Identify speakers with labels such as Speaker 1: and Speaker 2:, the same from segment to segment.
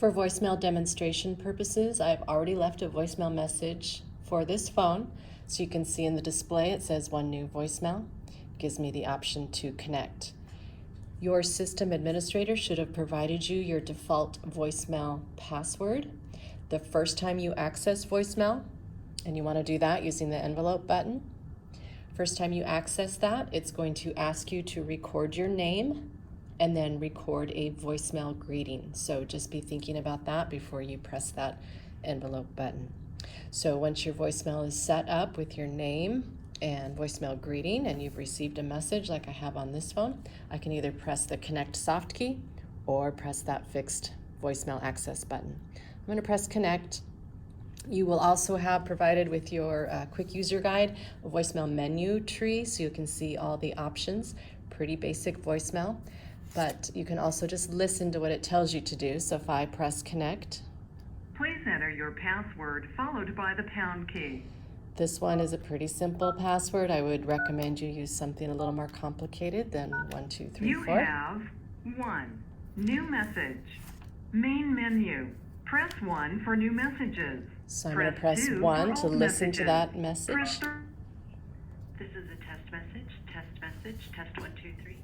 Speaker 1: For voicemail demonstration purposes, I've already left a voicemail message for this phone. So you can see in the display it says one new voicemail. It gives me the option to connect. Your system administrator should have provided you your default voicemail password the first time you access voicemail, and you want to do that using the envelope button. First time you access that, it's going to ask you to record your name and then record a voicemail greeting. So just be thinking about that before you press that envelope button. So once your voicemail is set up with your name and voicemail greeting and you've received a message like I have on this phone, I can either press the connect soft key or press that fixed voicemail access button. I'm going to press connect. You will also have provided with your quick user guide a voicemail menu tree so you can see all the options. Pretty basic voicemail, but you can also just listen to what it tells you to do. So if I press connect,
Speaker 2: please enter your password followed by the pound key.
Speaker 1: This one is a pretty simple password. I would recommend you use something a little more complicated than 1, 2, 3,
Speaker 2: you
Speaker 1: 4.
Speaker 2: You have 1. New message. Main menu. Press 1 for new messages.
Speaker 1: So I'm going to press 1 to listen to that message.
Speaker 2: This is a test message. Test 1, 2, 3.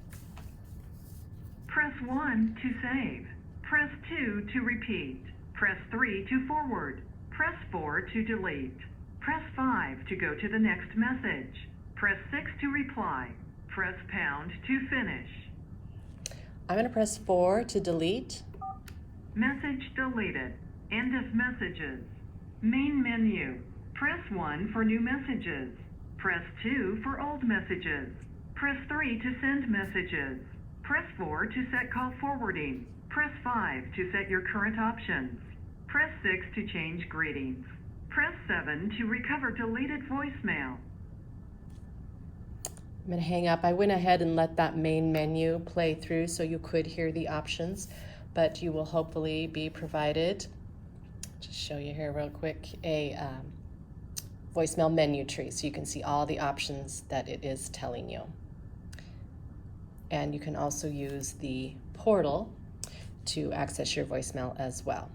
Speaker 2: Press 1 to save. Press 2 to repeat. Press 3 to forward. Press 4 to delete. Press 5 to go to the next message. Press 6 to reply. Press pound to finish.
Speaker 1: I'm going to press 4 to delete.
Speaker 2: Message deleted. End of messages. Main menu. Press 1 for new messages. Press 2 for old messages. Press 3 to send messages. Press 4 to set call forwarding. Press 5 to set your current options. Press 6 to change greetings. Press 7 to recover deleted voicemail.
Speaker 1: I'm going to hang up. I went ahead and let that main menu play through so you could hear the options, but you will hopefully be provided, just show you here real quick, a voicemail menu tree so you can see all the options that it is telling you. And you can also use the portal to access your voicemail as well.